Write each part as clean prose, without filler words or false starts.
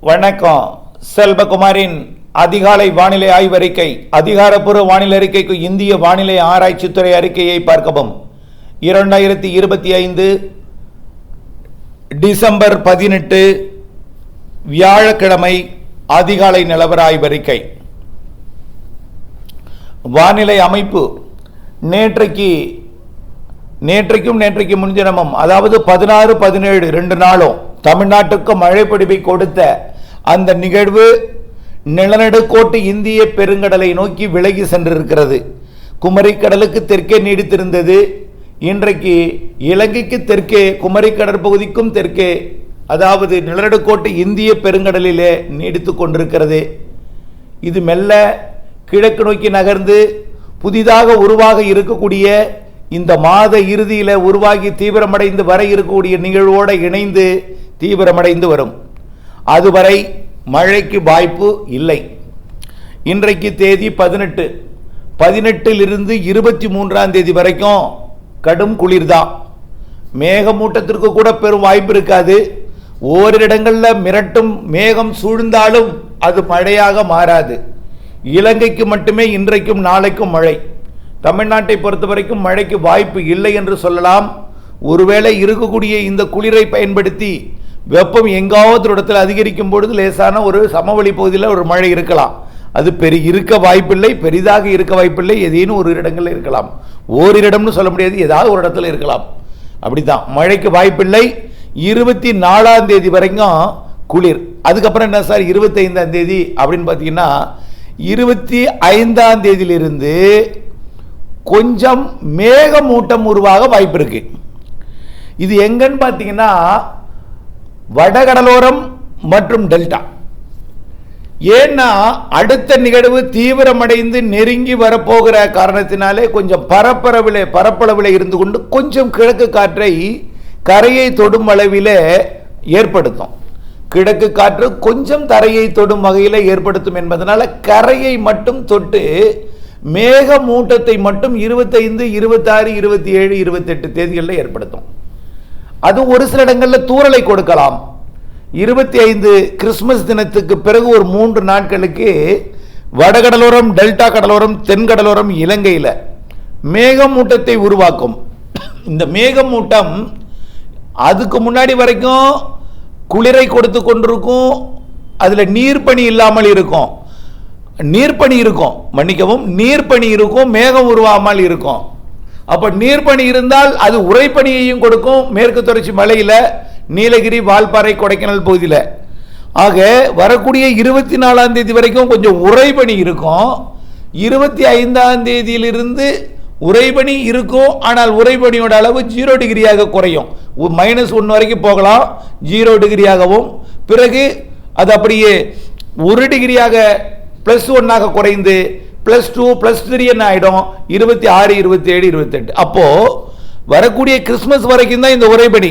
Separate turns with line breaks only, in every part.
வணக்கம். செல்வகுமாரின் அதிகாலை வானிலை ஆய்வறிக்கை. அதிகாரப்பூர்வ வானிலை அறிக்கைக்கு இந்திய வானிலை ஆராய்ச்சித்துறை அறிக்கையை பார்க்கவும். 2025 டிசம்பர் 18 வியாழக்கிழமை அதிகாலை நிலவர ஆய்வறிக்கை. வானிலை அமைப்பு நேற்றைக்கும் முன்தினமும், அதாவது 16, 17 2 நாளும் தமிழ்நாட்டுக்கு மழை பொழிவை கொடுத்த அந்த நிகழ்வு நிலநடுக்கோட்டு இந்திய பெருங்கடலை நோக்கி விலகி சென்றிருக்கிறது. குமரிக்கடலுக்கு தெற்கே நீடித்திருந்தது. இன்றைக்கு இலங்கைக்கு தெற்கே, குமரி கடற்பகுதிக்கும் தெற்கே, அதாவது நிலநடுக்கோட்டு இந்திய பெருங்கடலிலே நீடித்து கொண்டிருக்கிறது. இது மெல்ல கிழக்கு நோக்கி நகர்ந்து புதிதாக உருவாக இருக்கக்கூடிய இந்த மாத இறுதியில் உருவாகி தீவிரமடைந்து வர இருக்கக்கூடிய நிகழ்வோடு இணைந்து தீவிரமடைந்து வரும். அதுவரை மழைக்கு வாய்ப்பு இல்லை. இன்றைக்கு தேதி 18 23ஆம் தேதி வரைக்கும் கடும் குளிர்தான். மேகமூட்டத்திற்கு கூட பெரும் வாய்ப்பு இருக்காது. ஓரிரு இடங்களில் மிரட்டும் மேகம் சூழ்ந்தாலும் அது மழையாக மாறாது. இலங்கைக்கு மட்டுமே இன்றைக்கும் நாளைக்கும் மழை. தமிழ்நாட்டை பொறுத்த வரைக்கும் மழைக்கு வாய்ப்பு இல்லை என்று சொல்லலாம். ஒருவேளை இருக்கக்கூடிய இந்த குளிரை பயன்படுத்தி வெப்பம் எங்காவது இடத்துல அதிகரிக்கும் பொழுது லேசான ஒரு சமவெளி பகுதியில் ஒரு மழை இருக்கலாம். அது இருக்க வாய்ப்பில்லை, பெரிதாக இருக்க வாய்ப்பில்லை. ஏதேனும் ஒரு இடங்களில் இருக்கலாம். ஓரிரு இடம்னு சொல்ல முடியாது, ஏதாவது ஒரு இடத்துல இருக்கலாம். அப்படித்தான், மழைக்கு வாய்ப்பில்லை. 24ஆம் தேதி வரைக்கும் குளிர். அதுக்கப்புறம் என்ன சார் 25ஆம் தேதி அப்படின்னு பார்த்தீங்கன்னா, 25ஆம் தேதியிலிருந்து கொஞ்சம் மேகமூட்டம் உருவாக வாய்ப்பு இருக்கு. இது எங்கன்னு பார்த்தீங்கன்னா வடகடலோரம் மற்றும் டெல்டா. ஏன்னா அடுத்த நிகழ்வு தீவிரமடைந்து நெருங்கி வரப்போகிற காரணத்தினாலே கொஞ்சம் பரப்பளவில் இருந்து கொண்டு கொஞ்சம் கிழக்கு காற்றை கரையை தொடும் அளவில் ஏற்படுத்தும். கிழக்கு காற்று கொஞ்சம் தரையை தொடும் வகையில் ஏற்படுத்தும் என்பதனால கரையை மட்டும் தொட்டு மேகமூட்டத்தை மட்டும் 25, 26, 27, 28 தேதிகளில் ஏற்படுத்தும். அது ஒரு சில இடங்களில் தூறலை கொடுக்கலாம். 25 கிறிஸ்துமஸ் தினத்துக்கு பிறகு ஒரு 3 நாட்களுக்கு வடகடலோரம், டெல்டா கடலோரம், தென்கடலோரம் இலங்கையில் மேகமூட்டத்தை உருவாக்கும். இந்த மேகமூட்டம் அதுக்கு முன்னாடி வரைக்கும் குளிரை கொடுத்து கொண்டிருக்கும். அதில் நீர்ப்பனி இல்லாமல் இருக்கும். நீர்ப்பனி இருக்கும், மேகம் உருவாமல் இருக்கும். அப்ப நீர்ப்பனி இருந்தால் அது உறைப்பனியையும் கொடுக்கும். மேற்கு தொடர்ச்சி மலையில், நீலகிரி, வால்பாறை, கொடைக்கானல் பகுதியில். ஆக வரக்கூடிய 24ஆம் தேதி வரைக்கும் கொஞ்சம் உறைபனி இருக்கும். 25ஆம் தேதியிலிருந்து உறைபனி இருக்கும். ஆனால் உறைபனியோட அளவு 0 டிகிரியாக குறையும். -1 வரைக்கும் போகலாம் 0 டிகிரியாகவும். பிறகு அது அப்படியே 1 டிகிரியாக +1 குறைந்து +2, +3 என்ன ஆயிடும் 26, 27, 28. அப்போ வரக்கூடிய கிறிஸ்துமஸ் வரைக்கும் தான் இந்த உறைபனி.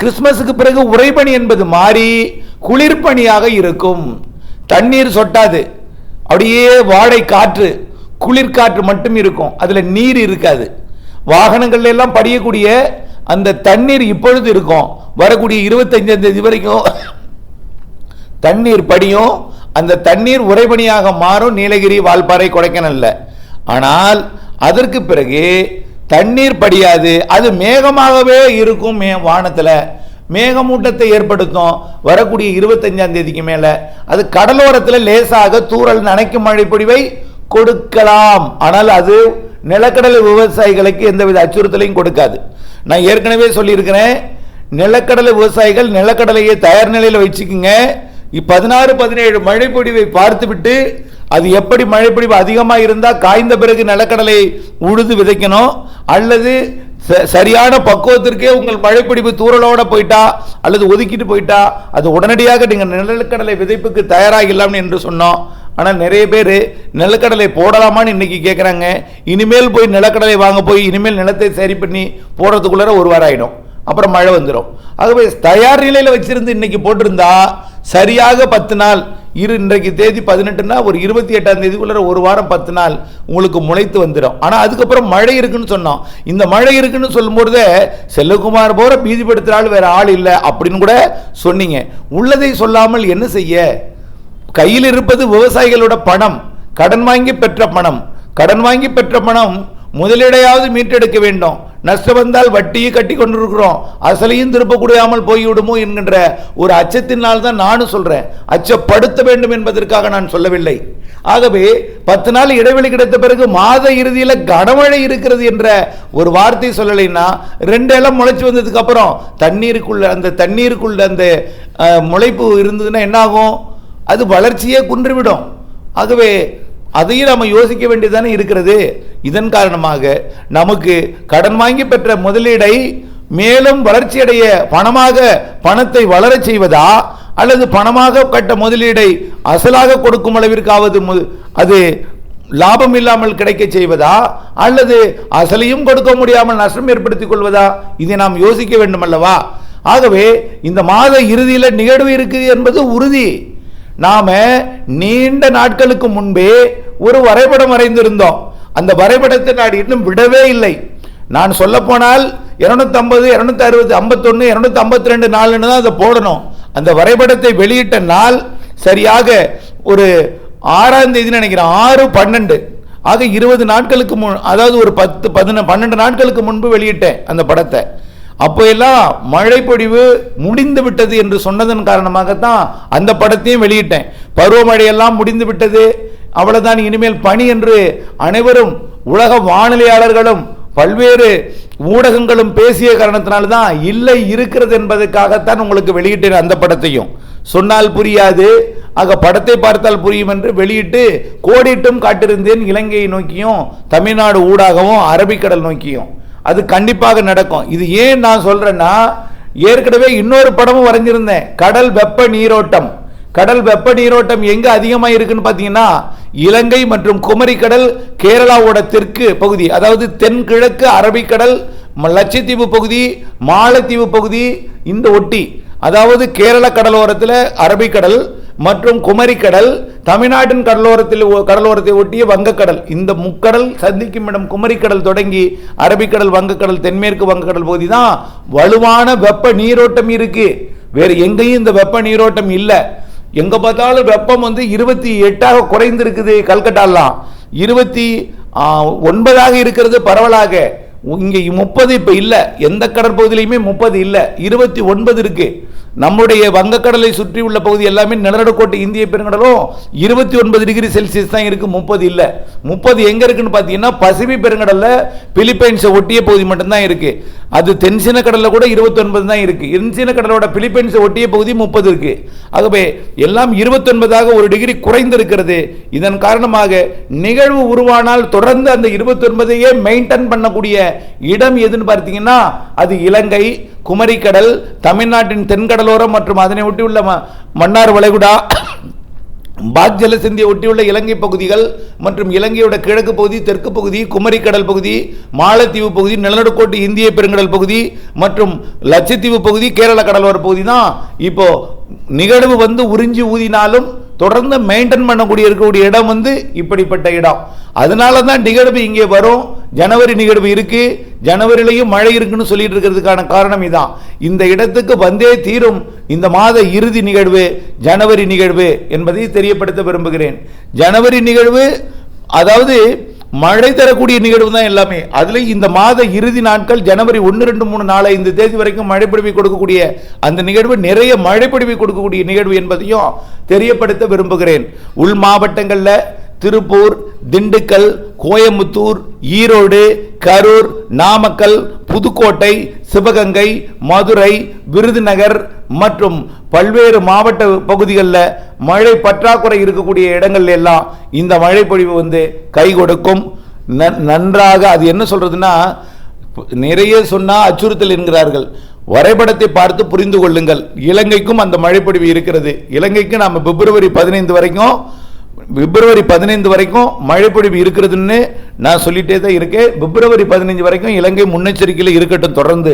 கிறிஸ்துமஸுக்கு பிறகு உறைபனி என்பது மாறி குளிர்பனியாக இருக்கும். தண்ணீர் சொட்டாது, அப்படியே வாடை காற்று, குளிர்காற்று மட்டும் இருக்கும். அதுல நீர் இருக்காது. வாகனங்கள்ல எல்லாம் படியக்கூடிய அந்த தண்ணீர் இப்பொழுது இருக்கும். வரக்கூடிய 25ஆம் தேதி வரைக்கும் தண்ணீர் படியும். அந்த தண்ணீர் உறைபனியாக மாறும் நீலகிரி, வால்பாறை, கொடைக்கானல்ல. ஆனால் அதற்கு பிறகு தண்ணீர் படியாது. அது மேகமாகவே இருக்கும். வானத்தில் மேகமூட்டத்தை ஏற்படுத்தும். வரக்கூடிய 25ஆம் தேதிக்கு மேல அது கடலோரத்தில் லேசாக தூறல் நனைக்கும் மழை பொழிவை கொடுக்கலாம். ஆனால் அது நிலக்கடலை விவசாயிகளுக்கு எந்தவித அச்சுறுத்தலையும் கொடுக்காது. நான் ஏற்கனவே சொல்லியிருக்கிறேன், நிலக்கடலை விவசாயிகள் நிலக்கடலையை தயார் நிலையில் வச்சுக்குங்க. 16, 17 மழைப்பொழிவை பார்த்துவிட்டு அது எப்படி மழைப்பொழிவு அதிகமாக இருந்தால் காய்ந்த பிறகு நிலக்கடலை உழுது விதைக்கணும். அல்லது சரியான பக்குவத்திற்கே உங்கள் மழைப்பொழிவு தூரலோட போயிட்டா அல்லது ஒதுக்கிட்டு போயிட்டா அது உடனடியாக நீங்கள் நிலக்கடலை விதைப்புக்கு தயாராகலாம்னு என்று சொன்னோம். ஆனால் நிறைய பேர் நிலக்கடலை போடலாமான்னு இன்னைக்கு கேட்குறாங்க. இனிமேல் போய் நிலக்கடலை வாங்க போய் இனிமேல் நிலத்தை சரி பண்ணி போடுறதுக்குள்ளார 1 வாரம் ஆகிடும். அப்புறம் மழை வந்துடும். ஆகவே தயார் நிலையில் வச்சிருந்து இன்னைக்கு போட்டிருந்தா சரியாக 10 நாள் இன்றைக்கு தேதி 18னா ஒரு 28ஆம் தேதிக்குள்ள ஒரு வாரம் 10 நாள் உங்களுக்கு முளைத்து வந்துடும். ஆனால் அதுக்கப்புறம் மழை இருக்குன்னு சொன்னோம். இந்த மழை இருக்குன்னு சொல்லும்போது செல்லகுமார் போற பீதிப்படுத்துறாள் வேற ஆள் இல்லை அப்படின்னு கூட சொன்னீங்க. உள்ளதை சொல்லாமல் என்ன செய்ய? கையில் இருப்பது விவசாயிகளோட பணம், கடன் வாங்கி பெற்ற பணம். கடன் வாங்கி பெற்ற பணம் முதலீடையாவது மீட்டெடுக்க வேண்டும். நஷ்டம் வந்தால் வட்டியை கட்டி கொண்டிருக்கிறோம், அசலையும் திருப்ப முடியாமல் போய்விடுமோ என்கின்ற ஒரு அச்சத்தினால் தான் நானும் சொல்றேன். அச்சப்படுத்த வேண்டும் என்பதற்காக நான் சொல்லவில்லை. ஆகவே 10 நாள் இடைவெளி கிடைத்த பிறகு மாத இறுதியில் கனமழை இருக்கிறது என்ற ஒரு வார்த்தை சொல்லலைன்னா 2 இலம் முளைச்சு வந்ததுக்கு அப்புறம் தண்ணீருக்குள்ள அந்த முளைப்பு இருந்ததுன்னா என்ன ஆகும்? அது வளர்ச்சியே குன்றிவிடும். ஆகவே அதையும் நம்ம யோசிக்க வேண்டியதானே இருக்கிறது. இதன் காரணமாக நமக்கு கடன் வாங்கி பெற்ற முதலீடை மேலும் வளர்ச்சியடைய பணத்தை வளரச் செய்வதா, அல்லது பணமாக கட்ட முதலீடை அசலாக கொடுக்கும் அளவிற்காவது அது லாபம் இல்லாமல் கிடைக்க செய்வதா, அல்லது அசலையும் கொடுக்க முடியாமல் நஷ்டம் ஏற்படுத்திக் கொள்வதா? இதை நாம் யோசிக்க வேண்டும் அல்லவா? ஆகவே இந்த மாத இறுதியில் நிகழ்வு இருக்கு என்பது உறுதி. நாம நீண்ட நாட்களுக்கு முன்பே ஒரு வரைபடம் வரைந்திருந்தோம். அந்த வரைபடத்தை நான் இன்னும் விடவே இல்லை. நான் சொல்ல போனால் 250, 260, 51, 252 நாள்னு தான் அதை போடணும். அந்த வரைபடத்தை வெளியிட்ட நாள் சரியாக ஒரு 6ஆம் தேதி நினைக்கிறேன், 6/12. ஆக 20 நாட்களுக்கு அதாவது ஒரு 12 நாட்களுக்கு முன்பு வெளியிட்டேன் அந்த படத்தை. அப்போ எல்லாம் மழை பொழிவு முடிந்து விட்டது என்று சொன்னதன் காரணமாகத்தான் அந்த படத்தையும் வெளியிட்டேன். பருவமழையெல்லாம் முடிந்து விட்டது, அவ்வளவுதான், இனிமேல் பனி என்று அனைவரும் உலக வானிலையாளர்களும் பல்வேறு ஊடகங்களும் பேசிய காரணத்தினால்தான் இல்லை இருக்கிறது என்பதற்காகத்தான் உங்களுக்கு வெளியிட்டேன் அந்த படத்தையும். சொன்னால் புரியாது, ஆக படத்தை பார்த்தால் புரியும் என்று வெளியிட்டு கோடிட்டும் காட்டிருந்தேன். இலங்கையை நோக்கியும் தமிழ்நாடு ஊடாகவும் அரபிக்கடல் நோக்கியும். அது கண்டிப்பாக நடக்கும். இது ஏன் நான் சொல்றேன்னா, ஏற்கனவே இன்னொரு படமும் வரைஞ்சிருந்தேன், கடல் வெப்ப நீரோட்டம். கடல் வெப்ப நீரோட்டம் எங்க அதிகமாக இருக்குன்னு பார்த்தீங்கன்னா, இலங்கை மற்றும் குமரிக்கடல், கேரளாவோட தெற்கு பகுதி, அதாவது தென்கிழக்கு அரபிக்கடல், லட்சத்தீவு பகுதி, மாலத்தீவு பகுதி, இந்த ஒட்டி, அதாவது கேரள கடலோரத்தில் அரபிக்கடல் மற்றும் குமரிக்கடல், தமிழ்நாட்டின் கடலோரத்தை ஒட்டிய வங்கக்கடல், இந்த முக்கடல் சந்திக்கும் இடம் குமரிக்கடல் தொடங்கி அரபிக்கடல், வங்கக்கடல், தென்மேற்கு வங்கக்கடல் பகுதி தான் வலுவான வெப்ப நீரோட்டம் இருக்கு. வேறு எங்கேயும் இந்த வெப்ப நீரோட்டம் இல்லை. எங்க பார்த்தாலும் வெப்பம் 28 குறைந்து இருக்குது. கல்கட்டாலாம் 29 இருக்கிறது பரவலாக. இங்க 30 இப்ப இல்ல, எந்த கடற்பகுதியிலுமே 30 இல்ல, 29 இருக்கு. நம்முடைய வங்கக்கடலை சுற்றி உள்ள பகுதி எல்லாமே நிலநடுக்கோட்டு இந்திய பெருங்கடலும் 29 டிகிரி செல்சியஸ் தான் இருக்கு, 30 இல்ல. 30 எங்க இருக்குன்னு பாத்தீங்கன்னா பசிபிக் பெருங்கடல்ல பிலிப்பைன்ஸை ஒட்டிய பகுதி மட்டும்தான் இருக்கு. அது தென்சீன கடல்ல கூட 29 தான் இருக்கு. தென்சீன கடலோட பிலிப்பைன்ஸை ஒட்டிய பகுதி 30 இருக்கு. ஆகவே எல்லாம் 29 ஒரு டிகிரி குறைந்து இருக்கிறது. இதன் காரணமாக நிகழ்வு உருவானால் தொடர்ந்து அந்த 29 மெயின்டைன் பண்ணக்கூடிய இடம் எதுன்னு பார்த்தீங்கன்னா அது இலங்கை, குமரிக்கடல், தமிழ்நாட்டின் தென்கடலோரம் மற்றும் அதனை ஒட்டியுள்ள மன்னார் வளைகுடா, பாக் ஜலசந்தியை ஒட்டியுள்ள இலங்கை பகுதிகள் மற்றும் இலங்கையோட கிழக்கு பகுதி, தெற்கு பகுதி, குமரிக்கடல் பகுதி, மாலத்தீவு பகுதி, நிலநடுக்கோட்டு இந்திய பெருங்கடல் பகுதி மற்றும் லட்சத்தீவு பகுதி, கேரள கடலோர பகுதி தான் இப்போ நிகழ்வு உறிஞ்சி ஊதினாலும் தொடர்ந்து மெயின்டைன் பண்ணக்கூடிய இடம் இப்படிப்பட்ட இடம். அதனால தான் நிகழ்வு இங்கே வரும். ஜனவரி நிகழ்வு இருக்கு, ஜனவரியிலையும் மழை இருக்குன்னு சொல்லிட்டு இருக்கிறதுக்கான காரணம் இதான். இந்த இடத்துக்கு வந்தே தீரும் இந்த மாத இறுதி நிகழ்வு ஜனவரி நிகழ்வு என்பதை தெரியப்படுத்த விரும்புகிறேன். ஜனவரி நிகழ்வு அதாவது மழை தரக்கூடிய நிகழ்வு தான் எல்லாமே. அதுல இந்த மாத இறுதி நாட்கள் ஜனவரி 1, 2, 3, 4, 5 தேதி வரைக்கும் மழை பொழிவை கொடுக்கக்கூடிய அந்த நிகழ்வு நிறைய மழை பொழிவை கொடுக்கக்கூடிய நிகழ்வு என்பதையும் தெரியப்படுத்த விரும்புகிறேன். உள் மாவட்டங்கள்ல திருப்பூர், திண்டுக்கல், கோயம்புத்தூர், ஈரோடு, கரூர், நாமக்கல், புதுக்கோட்டை, சிவகங்கை, மதுரை, விருதுநகர் மற்றும் பல்வேறு மாவட்ட பகுதிகளில் மழை பற்றாக்குறை இருக்கக்கூடிய இடங்கள் எல்லாம் இந்த மழை பொழிவு கை கொடுக்கும். நன்றாக அது என்ன சொல்றதுன்னா, நிறைய சொன்னா அச்சுறுத்தல் என்கிறார்கள். வரைபடத்தை பார்த்து புரிந்து கொள்ளுங்கள். இலங்கைக்கும் அந்த மழை பொழிவு இருக்கிறது. இலங்கைக்கு நாம பிப்ரவரி 15 வரைக்கும் மழைப்பொழிவு இருக்கிறதுன்னு நான் சொல்லிட்டே தான் இருக்கேன். பிப்ரவரி 15 வரைக்கும் இலங்கை முன்னெச்சரிக்கையில் இருக்கட்டும். தொடர்ந்து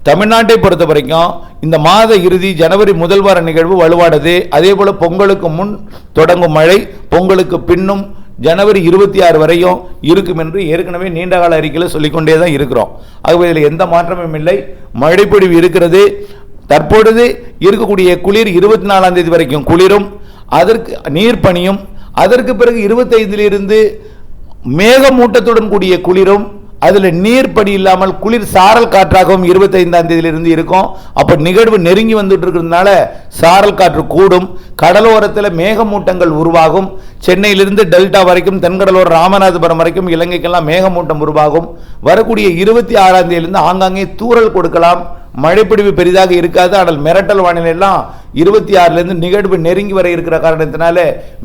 தமிழ்நாட்டை பொறுத்த வரைக்கும் இந்த மாத இறுதி ஜனவரி முதல் வார நிகழ்வு வலுவானது. அதே போல பொங்கலுக்கு முன் தொடங்கும் மழை பொங்கலுக்கு பின்னும் ஜனவரி 26 வரையும் இருக்கும் என்று ஏற்கனவே நீண்டகால அறிக்கையில் சொல்லிக்கொண்டே தான் இருக்கிறோம். ஆகவே இதில் எந்த மாற்றமும் இல்லை. மழைப்பொழிவு இருக்கிறது. தற்பொழுது இருக்கக்கூடிய குளிர் 24ஆம் தேதி வரைக்கும் குளிரும், அதற்கு நீர்ப்பனியும், அதற்கு பிறகு 25லிருந்து மேகமூட்டத்துடன் கூடிய குளிரும், அதில் நீர்ப்படி இல்லாமல் குளிர் சாரல் காற்றாகவும் 25ஆம் தேதியிலிருந்து இருக்கும். அப்போ நிகழ்வு நெருங்கி வந்துட்டு இருக்கிறதுனால சாரல் காற்று கூடும். கடலோரத்தில் மேகமூட்டங்கள் உருவாகும். சென்னையிலிருந்து டெல்டா வரைக்கும், தென்கடலோர ராமநாதபுரம் வரைக்கும் இலங்கைக்கெல்லாம் மேகமூட்டம் உருவாகும். வரக்கூடிய 26ஆம் தேதியிலிருந்து ஆங்காங்கே தூறல் கொடுக்கலாம். மழைப்பொழிவு பெரிதாக இருக்காது. ஆனால் மிரட்டல் வானிலை எல்லாம் 26லிருந்து நிகழ்வு நெருங்கி வர இருக்கிற காரணத்தினால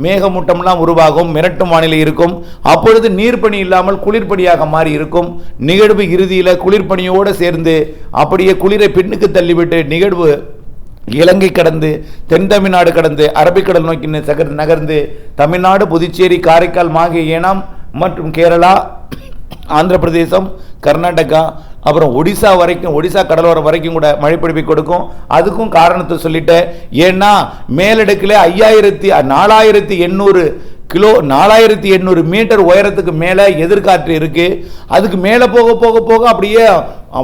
மேகமூட்டம்லாம் உருவாகும், மிரட்டும் வானிலை இருக்கும். அப்பொழுது நீர்ப்பனி இல்லாமல் குளிர்பனியாக மாறி இருக்கும். நிகழ்வு இறுதியில் குளிர்பனியோடு சேர்ந்து அப்படியே குளிரை பின்னுக்கு தள்ளிவிட்டு நிகழ்வு இலங்கை கடந்து தென் தமிழ்நாடு கடந்து அரபிக்கடல் நோக்கி நகர்ந்து தமிழ்நாடு, புதுச்சேரி, காரைக்கால், மாஹே, ஏனாம் மற்றும் கேரளா, ஆந்திர பிரதேசம், கர்நாடகா, அப்புறம் ஒடிசா வரைக்கும், ஒடிசா கடலோரம் வரைக்கும் கூட மழைப்பொழிவை கொடுக்கும். அதுக்கும் காரணத்தை சொல்லிட்டேன். ஏன்னா மேலடுக்கில் 4800 கிலோ 4800 மீட்டர் உயரத்துக்கு மேலே எதிர்காற்று இருக்கு. அதுக்கு மேலே போக போக போக அப்படியே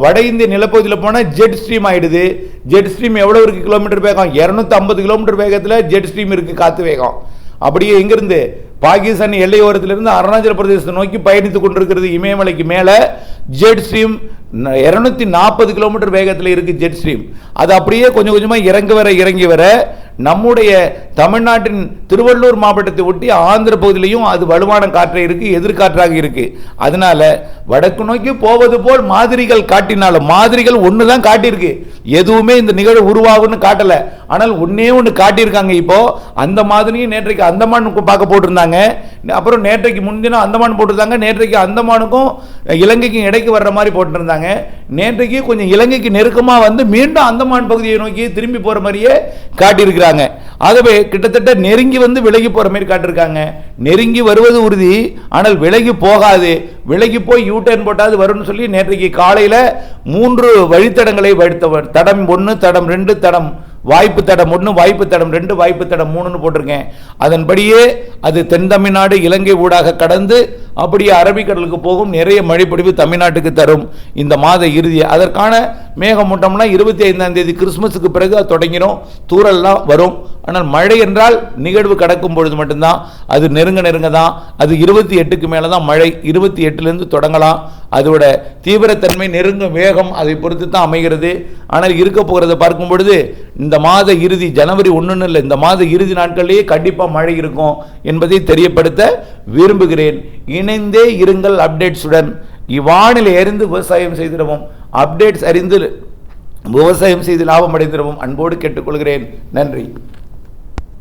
வட இந்திய நிலப்பகுதியில் போனால் ஜெட் ஸ்ட்ரீம் ஆயிடுது. ஜெட் ஸ்ட்ரீம் எவ்வளோ இருக்கு? கிலோமீட்டர் வேகம் 250 கிலோமீட்டர் வேகத்தில் ஜெட் ஸ்ட்ரீம் இருக்கு, காற்று வேகம். அப்படியே எங்கிருந்து பாகிஸ்தான் எல்லையோரத்திலிருந்து அருணாச்சல பிரதேசத்தை நோக்கி பயணித்துக் கொண்டிருக்கிறது. இமயமலைக்கு மேலே ஜெட் ஸ்ட்ரீம் 240 கிலோமீட்டர் வேகத்தில் இருக்கு ஜெட் ஸ்ட்ரீம். அது அப்படியே கொஞ்சம் கொஞ்சமாக இறங்கி வர நம்முடைய தமிழ்நாட்டின் திருவள்ளூர் மாவட்டத்தை ஒட்டி ஆந்திர பகுதியிலையும் அது வலுவான காற்று இருக்கு, எதிர்காற்றாக இருக்கு. அதனால வடக்கு நோக்கி போவது போல் மாதிரிகள் காட்டினாலும் மாதிரிகள் ஒன்று தான் காட்டியிருக்கு, எதுவுமே இந்த நிகழ்வு உருவாகும்னு காட்டல. ஆனால் ஒன்னே ஒன்று காட்டியிருக்காங்க. இப்போ அந்த மாதிரியும் நேற்றைக்கு அந்தமான் பார்க்க போட்டிருந்தாங்க. அப்புறம் நேற்றைக்கு முன்தினம் அந்தமான் போட்டிருந்தாங்க. நேற்றைக்கு அந்தமானுக்கும் இலங்கைக்கும் இடைக்கு வர்ற மாதிரி போட்டிருந்தாங்க. நேற்றைக்கு கொஞ்சம் இலங்கைக்கு நெருக்கமாக வந்து மீண்டும் அந்தமான் பகுதியை நோக்கி திரும்பி போற மாதிரியே காட்டியிருக்கிறாங்க. ஆகவே கிட்டத்தட்ட நெருங்கி வந்து விலகி போற மாதிரி காட்டிருக்காங்க. நெருங்கி வருவது உறுதி, ஆனால் விலகி போகாது. விலகி போய் யூட்டர்ன் போட்டாது வரும்னு சொல்லி நேற்றைக்கு காலையில 3 வழித்தடங்களை வழித்தவர், தடம் 1, தடம் 2, தடம் வாய்ப்பு தடம் 1, வாய்ப்பு தடம் 2, வாய்ப்பு தடம் 3 போட்டிருக்கேன். அதன்படியே அது தென் தமிழ்நாடு இலங்கை ஊடாக கடந்து அப்படியே அரபிக்கடலுக்கு போகும். நிறைய மழைப்பொழிவு தமிழ்நாட்டுக்கு தரும் இந்த மாத இறுதி. அதற்கான மேகமூட்டம்லாம் 25ஆம் தேதி கிறிஸ்துமஸுக்கு பிறகு அது தொடங்கிடும். தூறல்லாம் வரும். ஆனால் மழை என்றால் நிகழ்வு கடக்கும் பொழுது மட்டும்தான். அது நெருங்க தான். அது 28க்கு மேலே தான் மழை. 28லேருந்து தொடங்கலாம். அதோட தீவிரத்தன்மை, நெருங்கும் வேகம் அதை பொறுத்து தான் அமைகிறது. ஆனால் இருக்க போகிறத பார்க்கும் பொழுது இந்த மாத இறுதி ஜனவரி 1 இல்லை, இந்த மாத இறுதி நாட்களிலேயே கண்டிப்பாக மழை இருக்கும் என்பதை தெரியப்படுத்த விரும்புகிறேன். இணைந்தே இருங்கள் அப்டேட்ஸுடன். இவ்வானிலை அறிந்து விவசாயம் செய்திடவும், அப்டேட்ஸ் அறிந்து விவசாயம் செய்து லாபம் அடைந்திடவும் அன்போடு கேட்டுக்கொள்கிறேன். நன்றி.